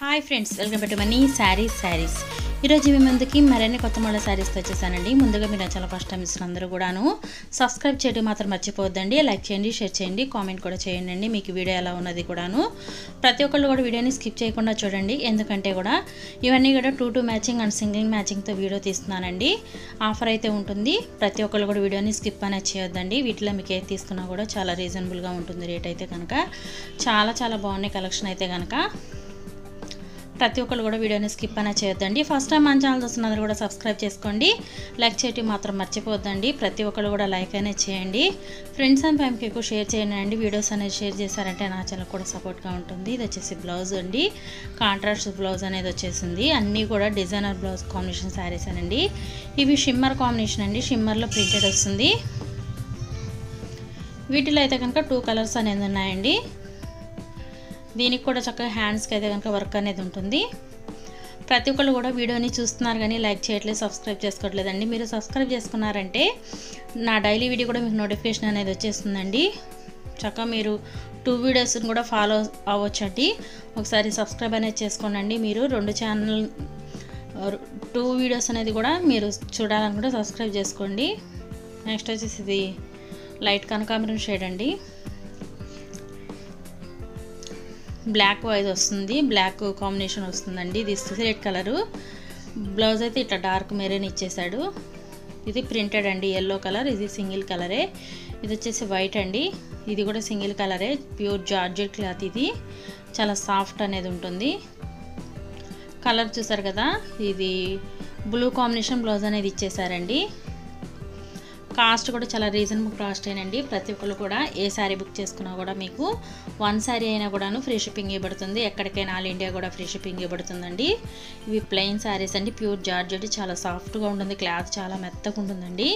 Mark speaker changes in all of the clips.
Speaker 1: Hi friends, welcome back to money saris. ఈరోజు మీ ముందుకి మరిన్ని కొత్త మోడల్ శారీస్తో వచ్చేసానండి. ముందుగా మీరు చాలా ఫస్ట్ టైం ఇస్తున్న అందరూ కూడాను సబ్స్క్రైబ్ చేయడం మాత్రం మర్చిపోవద్దండి. లైక్ చేయండి, షేర్ చేయండి, కామెంట్ కూడా చేయండి. మీకు వీడియో ఎలా ఉన్నది కూడాను ప్రతి ఒక్కళ్ళు కూడా వీడియోని స్కిప్ చేయకుండా చూడండి. ఎందుకంటే కూడా ఇవన్నీ కూడా 2 మ్యాచింగ్ అండ్ సింగిల్ మ్యాచింగ్తో వీడియో తీస్తున్నానండి. ఆఫర్ అయితే ఉంటుంది. ప్రతి ఒక్కళ్ళు కూడా వీడియోని స్కిప్ అనేది చేయొద్దండి. వీటిలో మీకు ఏది తీసుకున్నా కూడా చాలా రీజనబుల్గా ఉంటుంది రేట్ అయితే కనుక. చాలా బాగున్నాయి కలెక్షన్ అయితే కనుక. ప్రతి ఒక్కళ్ళు కూడా వీడియోని స్కిప్ అనేది చేయొద్దండి. ఫస్ట్ టైం మన ఛానల్ చూస్తున్నారు కూడా సబ్స్క్రైబ్ చేసుకోండి. లైక్ చేయటం మాత్రం మర్చిపోవద్దండి. ప్రతి ఒక్కళ్ళు కూడా లైక్ అనేది చేయండి. ఫ్రెండ్స్ అండ్ ఫ్యామిలీకి ఎక్కువ షేర్ చేయండి. వీడియోస్ అనేది షేర్ చేశారంటే నా ఛానల్ కూడా సపోర్ట్గా ఉంటుంది. ఇది వచ్చేసి బ్లౌజ్ అండి. కాంట్రాస్ట్ బ్లౌజ్ అనేది వచ్చేసింది. అన్నీ కూడా డిజైనర్ బ్లౌజ్ కాంబినేషన్ శారీస్ అనండి. ఇవి షిమ్మర్ కాంబినేషన్ అండి. షిమ్మర్లో ప్రింటెడ్ వస్తుంది. వీటిలో అయితే కనుక 2 కలర్స్ అనేది ఉన్నాయండి. దీనికి కూడా చక్కగా హ్యాండ్స్కి అయితే కనుక వర్క్ అనేది ఉంటుంది. ప్రతి ఒక్కళ్ళు కూడా వీడియోని చూస్తున్నారు కానీ లైక్ చేయట్లేదు, సబ్స్క్రైబ్ చేసుకోవట్లేదండి. మీరు సబ్స్క్రైబ్ చేసుకున్నారంటే నా డైలీ వీడియో కూడా మీకు నోటిఫికేషన్ అనేది వచ్చేస్తుందండి. చక్కగా మీరు 2 వీడియోస్ని కూడా ఫాలో అవ్వచ్చండి. ఒకసారి సబ్స్క్రైబ్ అనేది చేసుకోండి. మీరు 2 వీడియోస్ అనేది కూడా మీరు చూడాలనుకుంటే సబ్స్క్రైబ్ చేసుకోండి. నెక్స్ట్ వచ్చేసి ఇది లైట్ కనకాంబరం షేడ్ అండి. బ్లాక్ వైజ్ వస్తుంది, బ్లాక్ కాంబినేషన్ వస్తుందండి. ఇది రెడ్ కలరు. బ్లౌజ్ అయితే ఇట్లా డార్క్ మెరూన్ ఇచ్చేసాడు. ఇది ప్రింటెడ్ అండి, ఎల్లో కలర్. ఇది సింగిల్ కలరే. ఇది వచ్చేసి వైట్ అండి. ఇది కూడా సింగిల్ కలరే. Pure georgette cloth. ఇది చాలా సాఫ్ట్ అనేది ఉంటుంది. కలర్ చూసారు కదా, ఇది బ్లూ కాంబినేషన్ బ్లౌజ్ అనేది ఇచ్చేసారండి. కాస్ట్ కూడా చాలా రీజనబుల్ కాస్ట్ అయినండి. ప్రతి ఒక్కరు కూడా ఏ శారీ బుక్ చేసుకున్నా కూడా మీకు 1 శారీ అయినా కూడాను ఫ్రీ షిప్పింగ్ ఇవ్వబడుతుంది. ఎక్కడికైనా ఆల్ ఇండియా కూడా ఫ్రీ షిప్పింగ్ ఇవ్వబడుతుందండి. ఇవి ప్లెయిన్ శారీస్ అండి. ప్యూర్ జార్జెట్, చాలా సాఫ్ట్గా ఉంటుంది. క్లాత్ చాలా మెత్తగా ఉంటుందండి.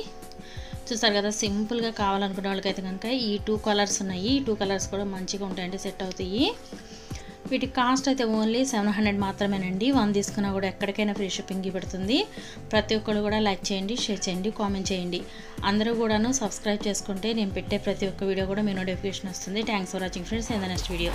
Speaker 1: చూసారు కదా, సింపుల్గా కావాలనుకునే వాళ్ళకైతే కనుక ఈ 2 కలర్స్ ఉన్నాయి. ఈ 2 కలర్స్ కూడా మంచిగా ఉంటాయండి, సెట్ అవుతాయి. వీటి కాస్ట్ అయితే ఓన్లీ 700 మాత్రమేనండి. 1 తీసుకున్నా కూడా ఎక్కడికైనా ఫ్రీ షిప్పింగ్ ఇవ్వబడుతుంది. ప్రతి ఒక్కరు కూడా లైక్ చేయండి, షేర్ చేయండి, కామెంట్ చేయండి. అందరూ కూడాను సబ్స్క్రైబ్ చేసుకుంటే నేను పెట్టే ప్రతి ఒక్క వీడియో కూడా మీ నోటిఫికేషన్ వస్తుంది. Thanks for watching friends. In the next video.